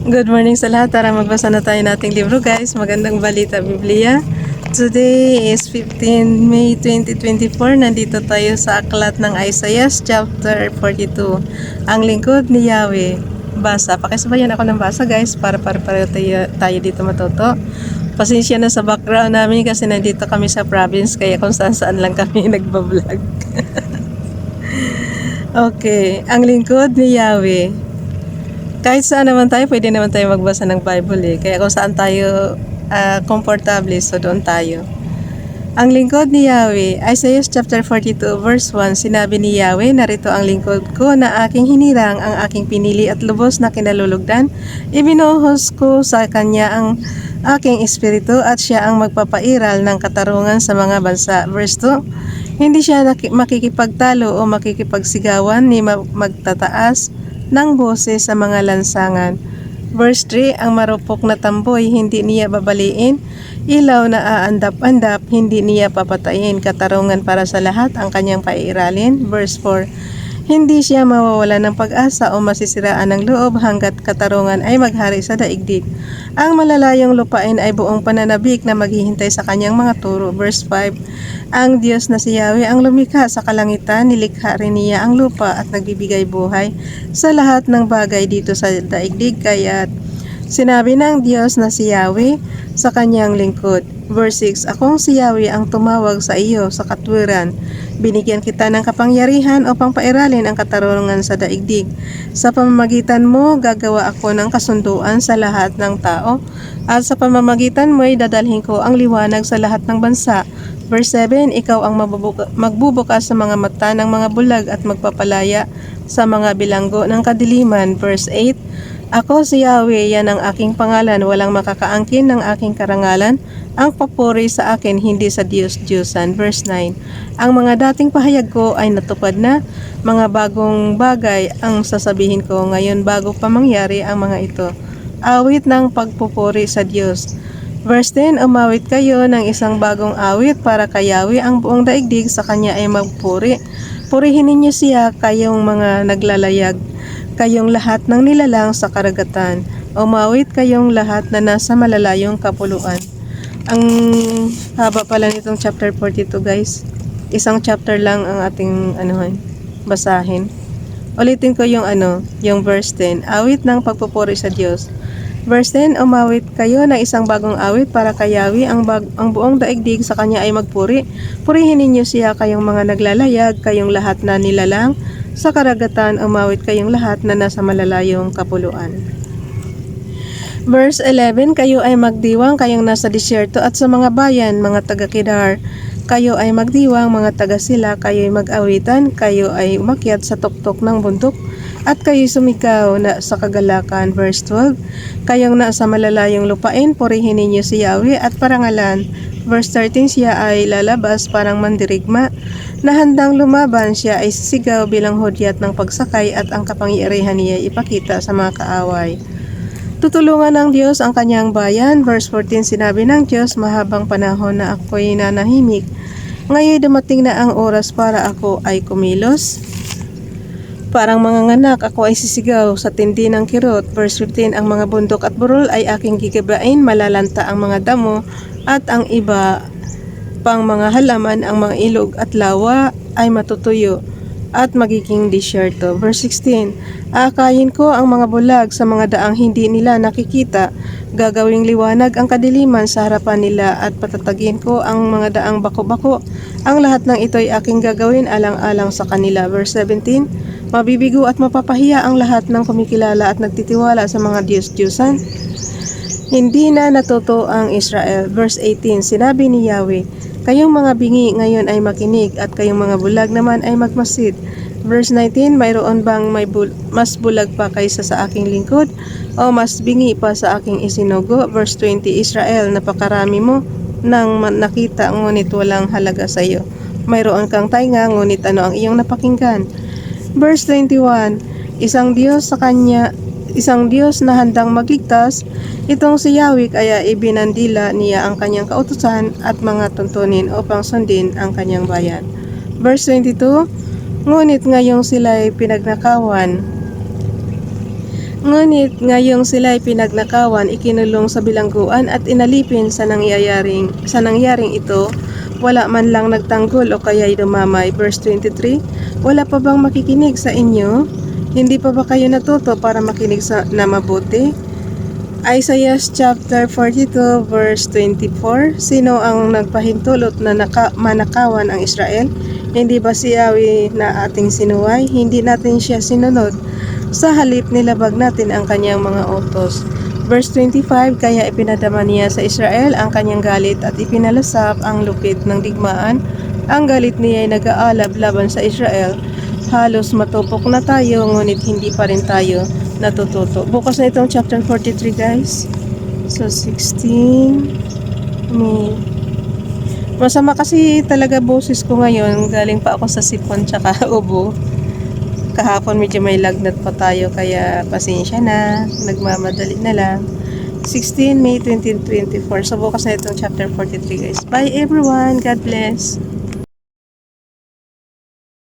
Good morning sa lahat. Tara magbasa na tayo nating libro guys. Magandang balita Biblia. Today is 15 May 2024. Nandito tayo sa aklat ng Isaiah chapter 42. Ang lingkod ni Yahweh. Basa. Pakisabayan ako ng basa guys para pareho tayo dito matuto. Pasensya na sa background namin kasi nandito kami sa province kaya kung saan lang kami nagbablog. Okay. Ang lingkod ni Yahweh. Kahit saan naman tayo, pwede naman tayo magbasa ng Bible eh. Kaya kung saan tayo komportable, so doon tayo. Ang lingkod ni Yahweh, Isaiah chapter 42 verse 1, sinabi ni Yahweh, narito ang lingkod ko na aking hinirang, ang aking pinili at lubos na kinalulugdan. Ibinuhos ko sa kanya ang aking espiritu at siya ang magpapairal ng katarungan sa mga bansa. Verse 2, hindi siya makikipagtalo o makikipagsigawan ni magtataas ng boses sa mga lansangan. Verse 3, ang marupok na tamboy hindi niya babaliin, ilaw na aandap-andap hindi niya papatayin, katarungan para sa lahat ang kanyang paiiralin. Verse 4, hindi siya mawawala ng pag-asa o masisiraan ng loob hanggat katarungan ay maghari sa daigdig. Ang malalayong lupain ay buong pananabik na maghihintay sa kanyang mga turo. Verse 5, ang Diyos na si Yahweh ang lumikha sa kalangitan, nilikha rin niya ang lupa at nagbibigay buhay sa lahat ng bagay dito sa daigdig. Kaya sinabi ng Diyos na si Yahweh sa kanyang lingkod. Verse 6, akong si Yahweh ang tumawag sa iyo sa katwiran. Binigyan kita ng kapangyarihan upang pairalin ang katarungan sa daigdig. Sa pamamagitan mo, gagawa ako ng kasunduan sa lahat ng tao, at sa pamamagitan mo ay dadalhin ko ang liwanag sa lahat ng bansa. Verse 7, ikaw ang magbubukas sa mga mata ng mga bulag at magpapalaya sa mga bilanggo ng kadiliman. Verse 8, ako si Yahweh, yan ang aking pangalan, walang makakaangkin ng aking karangalan. Ang papuri sa akin, hindi sa Diyos-Diyosan. Verse 9, ang mga dating pahayag ko ay natupad na, mga bagong bagay ang sasabihin ko, ngayon bago pa mangyari ang mga ito. Awit ng pagpupuri sa Diyos. Verse 10, umawit kayo ng isang bagong awit para kay Yahweh, ang buong daigdig sa kanya ay magpuri. Purihin ninyo siya, kayong mga naglalayag, kayong lahat ng nilalang sa karagatan. Umawit kayong lahat na nasa malalayong kapuluan. Ang haba pala nitong chapter 42 guys. Isang chapter lang ang ating basahin. Ulitin ko yung verse 10. Awit ng pagpupuri sa Diyos. Verse 10, umawit kayo ng isang bagong awit para kay Yahweh, ang buong daigdig sa kanya ay magpuri. Purihin ninyo siya, kayong mga naglalayag, kayong lahat na nilalang sa karagatan, umawit kayong lahat na nasa malalayong kapuluan. Verse 11, kayo ay magdiwang, kayong nasa disyerto at sa mga bayan, mga taga-Kedar. Kayo ay magdiwang, mga taga-Sila, kayo ay mag-awitan, kayo ay umakyat sa tuktok ng bundok, at kayo sumikaw na sa kagalakan. Verse 12, kayong nasa malalayong lupain, purihin ninyo si Yahweh at parangalan. Verse 13, siya ay lalabas parang mandirigma, na handang lumaban, siya ay sisigaw bilang hudyat ng pagsakay, at ang kapangyarihan niya ipakita sa mga kaaway. Tutulungan ng Diyos ang kanyang bayan. Verse 14, sinabi ng Diyos, mahabang panahon na ako'y nanahimik. Ngayon dumating na ang oras para ako ay kumilos. Parang manganganak, ako ay sisigaw sa tindi ng kirot. Verse 15, ang mga bundok at burol ay aking gigabain, malalanta ang mga damo, at ang iba pang mga halaman, ang mga ilog at lawa ay matutuyo at magiging disyerto. Verse 16, aakayin ko ang mga bulag sa mga daang hindi nila nakikita, gagawing liwanag ang kadiliman sa harapan nila, at patatagin ko ang mga daang bako-bako. Ang lahat ng ito ay aking gagawin alang-alang sa kanila. Verse 17, mabibigo at mapapahiya ang lahat ng kumikilala at nagtitiwala sa mga Diyos-Diyosan. Hindi na natuto ang Israel. Verse 18, sinabi ni Yahweh, kayong mga bingi ngayon ay makinig, at kayong mga bulag naman ay magmasid. Verse 19, mayroon bang mas bulag pa kaysa sa aking lingkod, o mas bingi pa sa aking isinugo? Verse 20, Israel, napakarami mo nang nakita, ngunit walang halaga sa iyo. Mayroon kang tainga, ngunit ano ang iyong napakinggan? Verse 21, isang Diyos na handang magligtas, itong si Yahweh, kaya ibinandila niya ang kanyang kautusan at mga tuntunin upang sundin ang kanyang bayan. Verse 22, ngunit ngayong sila'y pinagnakawan Ngunit ngayong sila'y pinagnakawan, ikinulong sa bilangguan at inalipin sa nangyaring ito, wala man lang nagtanggol o kaya'y dumamay. Verse 23, wala pa bang makikinig sa inyo? Hindi pa ba kayo natuto para makinig na mabuti? Isaiah chapter 42 verse 24, sino ang nagpahintulot na manakawan ang Israel? Hindi ba si Yahweh na ating sinuway? Hindi natin siya sinunod. Sa halip nilabag natin ang kanyang mga utos. Verse 25, kaya ipinadama niya sa Israel ang kanyang galit at ipinalasap ang lupit ng digmaan. Ang galit niya ay nag-aalab laban sa Israel. Halos matupok na tayo, ngunit hindi pa rin tayo natututo. Bukas na itong chapter 43, guys. So, 16 May. Masama kasi talaga boses ko ngayon. Galing pa ako sa sipon tsaka ubo. Kahapon medyo may lagnat pa tayo, kaya pasensya na, nagmamadali na lang. 16 May 2024. So bukas na itong chapter 43, guys. Bye everyone. God bless.